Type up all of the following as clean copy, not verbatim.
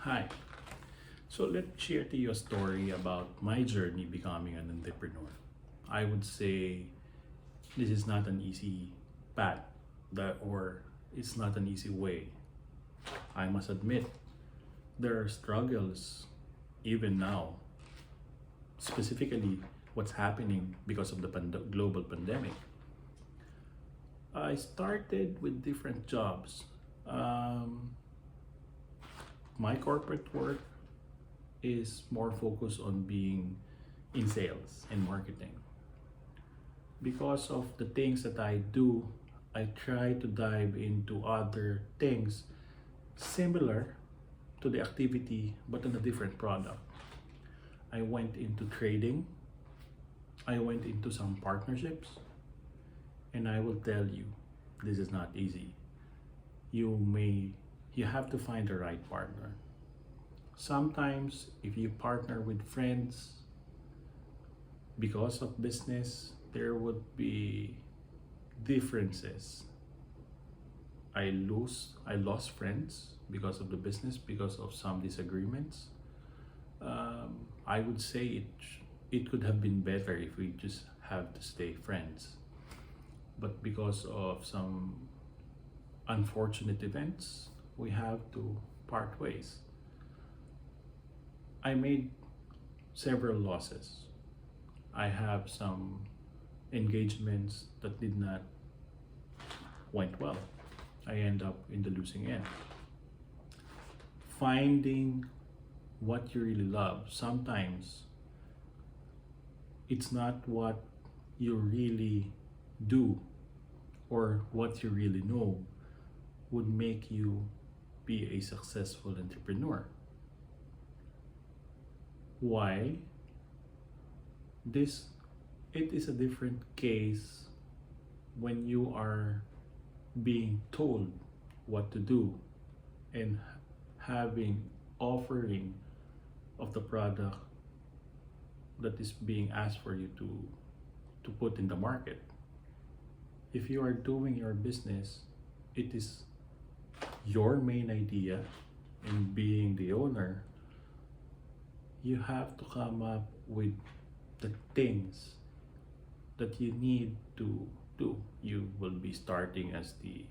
Hi. So let me share to you a story about my journey becoming an entrepreneur. I would say this is not an easy path or it's not an easy way. I must admit there are struggles even now, specifically what's happening because of the global pandemic. I started with different jobs. Um, my corporate work is more focused on being in sales and marketing. Because of the things that I do, I try to dive into other things similar to the activity but on a different product. I went into trading, I went into some partnerships, and I will tell you, this is not easy. You may you have to find the right partner. Sometimes if you partner with friends because of business, there would be differences. I lost friends because of the business, because of some disagreements. I would say it could have been better if we just have to stay friends. But because of some unfortunate events, we have to part ways. I made several losses. I have some engagements that did not went well. I end up in the losing end. Finding what you really love. Sometimes it's not what you really do or what you really know would make you be a successful entrepreneur. Why? This it is a different case when you are being told what to do and having offering of the product that is being asked for you to put in the market. If you are doing your business, it is your main idea, and being the owner, you have to come up with the things that you need to do. You will be starting as the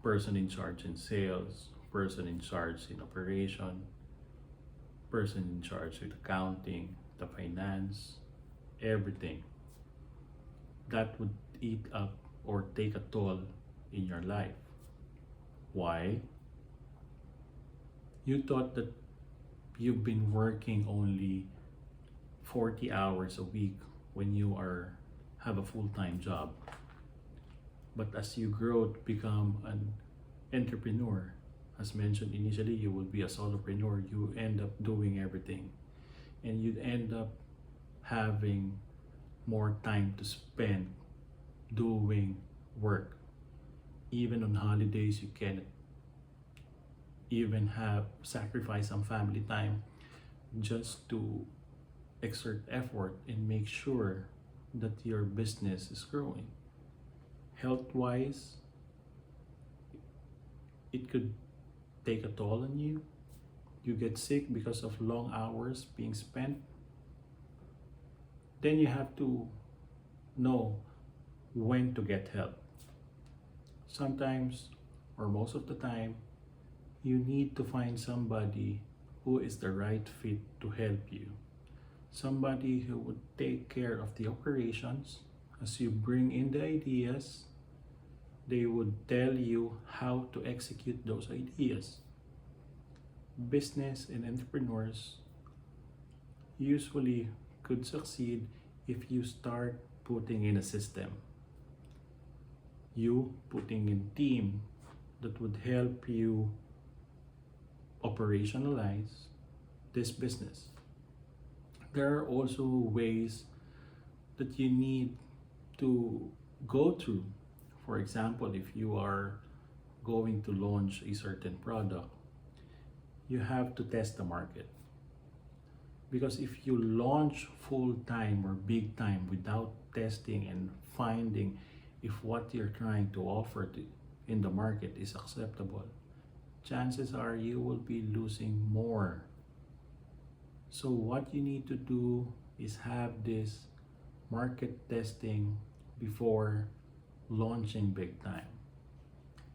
person in charge in sales, person in charge in operation, person in charge with accounting, the finance, everything. That would eat up or take a toll in your life. Why? You thought that you've been working only 40 hours a week when you have a full-time job. But as you grow to become an entrepreneur, as mentioned initially, you will be a solopreneur. You end up doing everything, and you end up having more time to spend doing work. Even on holidays, you can even have sacrifice some family time just to exert effort and make sure that your business is growing. Health wise, it could take a toll on you. You get sick because of long hours being spent. Then you have to know when to get help. Sometimes, or most of the time, you need to find somebody who is the right fit to help you. Somebody who would take care of the operations. As you bring in the ideas, they would tell you how to execute those ideas. Business and entrepreneurs usually could succeed if you start putting in a system. You putting in team that would help you operationalize this business. There are also ways that you need to go through. For example, if you are going to launch a certain product, you have to test the market. Because if you launch full time or big time without testing and finding if what you're trying to offer in the market is acceptable, chances are you will be losing more. So what you need to do is have this market testing before launching big time.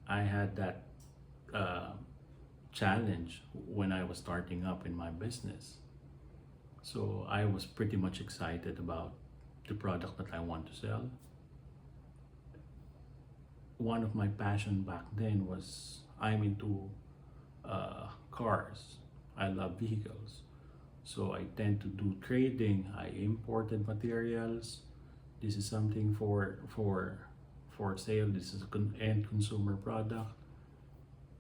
I had that uh, challenge when I was starting up in my business. So I was pretty much excited about the product that I want to sell. One of my passion back then was I'm into cars. I love vehicles. So I tend to do trading. I imported materials. This is something for sale. This is an end consumer product.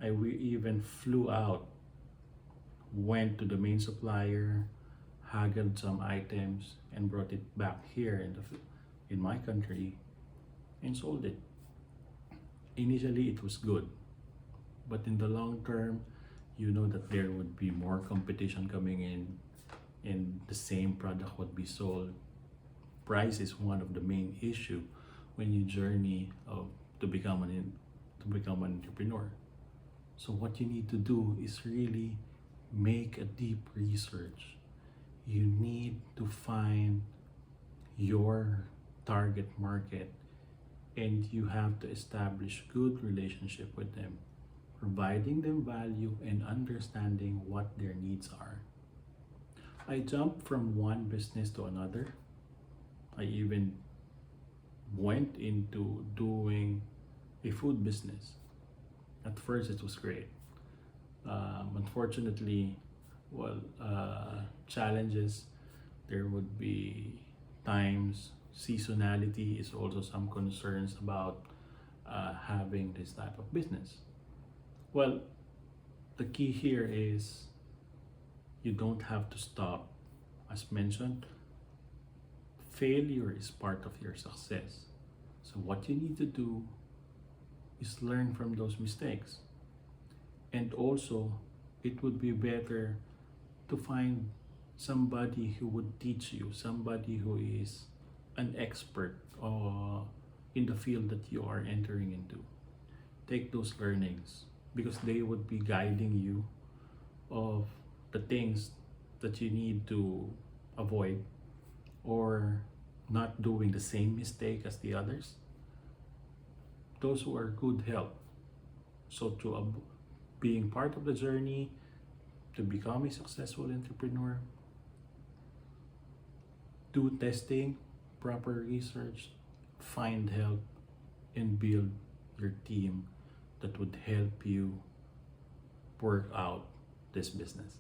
We even flew out, went to the main supplier, haggled some items, and brought it back here in my country and sold it. Initially, it was good, but in the long term, you know that there would be more competition coming in, and the same product would be sold. Price is one of the main issue when you journey to become an entrepreneur. So what you need to do is really make a deep research. You need to find your target market, and you have to establish good relationship with them, providing them value and understanding what their needs are. I jumped from one business to another. I even went into doing a food business. At first, it was great. Unfortunately, challenges, there would be times, seasonality is also some concerns about having this type of business. Well, the key here is you don't have to stop. As mentioned, failure is part of your success. So what you need to do is learn from those mistakes. And also, it would be better to find somebody who would teach you, somebody who is an expert in the field that you are entering into. Take those learnings because they would be guiding you of the things that you need to avoid, or not doing the same mistake as the others. Those who are good help. So being part of the journey to become a successful entrepreneur, do testing, proper research, find help, and build your team that would help you work out this business.